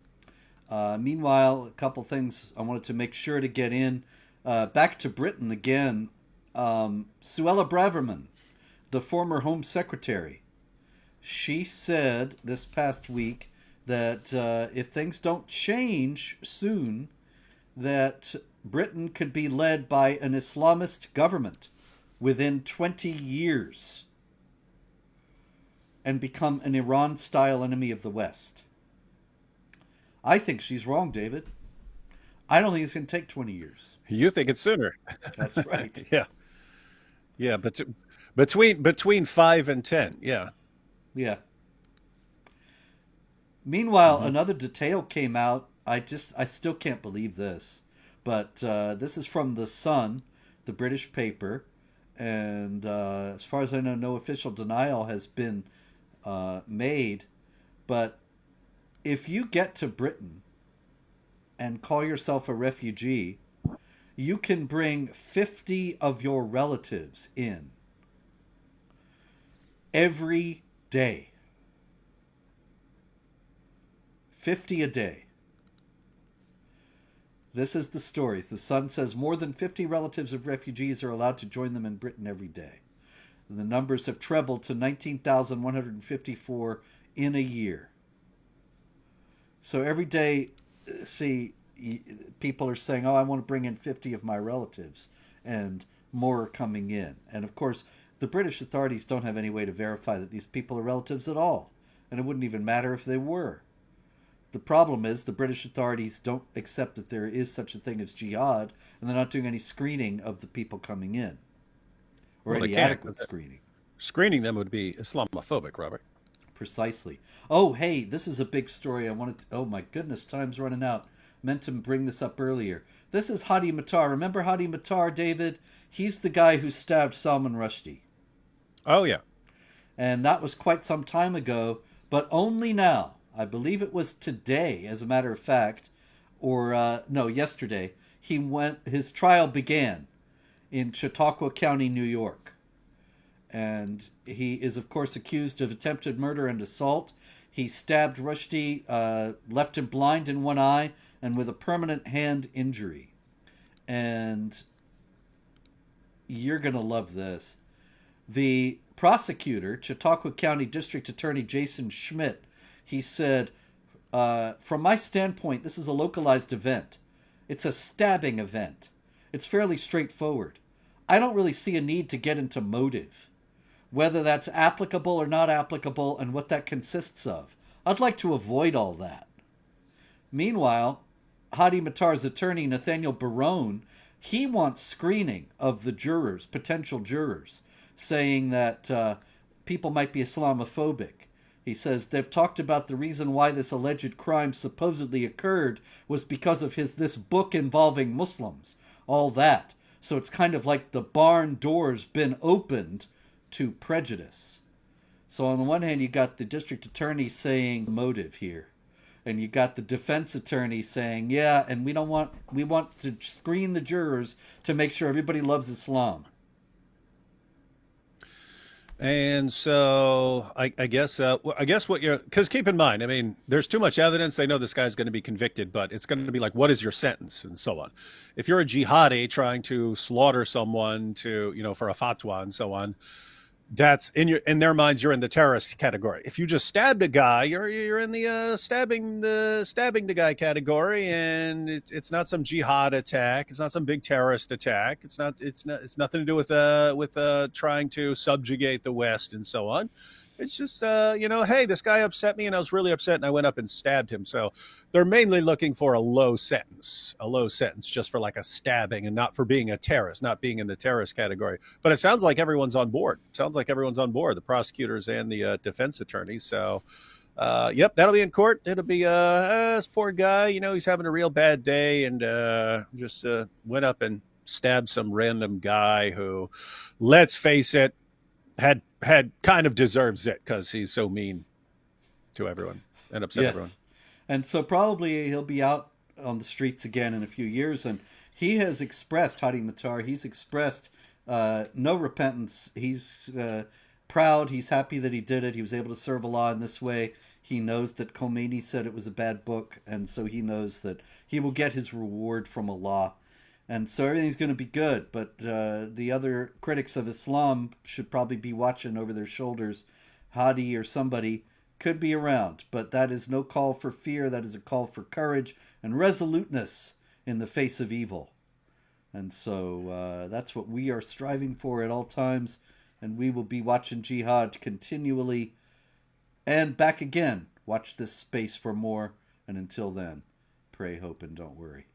Meanwhile, a couple things I wanted to make sure to get in. Back to Britain again. Suella Braverman, the former Home Secretary, she said this past week that if things don't change soon, that Britain could be led by an Islamist government within 20 years and become an Iran-style enemy of the West. I think she's wrong, David. I don't think it's going to take 20 years. You think it's sooner. That's right. Yeah, but between 5 and 10, yeah. Yeah. Meanwhile, another detail came out. I still can't believe this. But this is from The Sun, the British paper. And as far as I know, no official denial has been made. But if you get to Britain and call yourself a refugee, you can bring 50 of your relatives in every day. 50 a day. This is the story. The Sun says more than 50 relatives of refugees are allowed to join them in Britain every day. The numbers have trebled to 19,154 in a year. So every day, people are saying, oh, I want to bring in 50 of my relatives, and more are coming in. And of course, the British authorities don't have any way to verify that these people are relatives at all. And it wouldn't even matter if they were. The problem is the British authorities don't accept that there is such a thing as jihad, and they're not doing any screening of the people coming in. Or any adequate screening. Screening them would be Islamophobic, Robert. Precisely. Oh, hey, this is a big story. Oh my goodness, time's running out. Meant to bring this up earlier. This is Hadi Matar. Remember Hadi Matar, David? He's the guy who stabbed Salman Rushdie. Oh, yeah. And that was quite some time ago, but only now. I believe it was today, as a matter of fact, or yesterday. His trial began in Chautauqua County, New York. And he is, of course, accused of attempted murder and assault. He stabbed Rushdie, left him blind in one eye, and with a permanent hand injury. And you're going to love this. The prosecutor, Chautauqua County District Attorney Jason Schmidt, he said, from my standpoint, this is a localized event. It's a stabbing event. It's fairly straightforward. I don't really see a need to get into motive, whether that's applicable or not applicable and what that consists of. I'd like to avoid all that. Meanwhile, Hadi Matar's attorney, Nathaniel Barone, he wants screening of the jurors, potential jurors, saying that people might be Islamophobic. He says they've talked about the reason why this alleged crime supposedly occurred was because of this book involving Muslims. All that. So it's kind of like the barn door's been opened to prejudice. So on the one hand, you got the district attorney saying motive here. And you got the defense attorney saying, yeah, and we want to screen the jurors to make sure everybody loves Islam. And so I guess I guess what you're, because keep in mind, I mean, there's too much evidence. They know this guy's going to be convicted, but it's going to be like, what is your sentence and so on. If you're a jihadi trying to slaughter someone to, you know, for a fatwa and so on, that's in their minds, you're in the terrorist category. If you just stabbed a guy, you're in the stabbing the guy category, and it's not some jihad attack. It's not some big terrorist attack. It's nothing to do with trying to subjugate the West and so on. It's just you know, hey, this guy upset me, and I was really upset, and I went up and stabbed him. So they're mainly looking for a low sentence just for like a stabbing, and not for being a terrorist, not being in the terrorist category. But it sounds like everyone's on board. Sounds like everyone's on board, the prosecutors and the defense attorneys. So, yep, that'll be in court. It'll be this poor guy. You know, he's having a real bad day, and just went up and stabbed some random guy who, let's face it, had kind of deserves it because he's so mean to everyone and upset everyone. And so probably he'll be out on the streets again in a few years. And he has expressed, Hadi Matar, he's expressed no repentance. He's proud. He's happy that he did it. He was able to serve Allah in this way. He knows that Khomeini said it was a bad book. And so he knows that he will get his reward from Allah. And so everything's going to be good. But the other critics of Islam should probably be watching over their shoulders. Hadi or somebody could be around. But that is no call for fear. That is a call for courage and resoluteness in the face of evil. And so that's what we are striving for at all times. And we will be watching Jihad continually. And back again. Watch this space for more. And until then, pray, hope, and don't worry.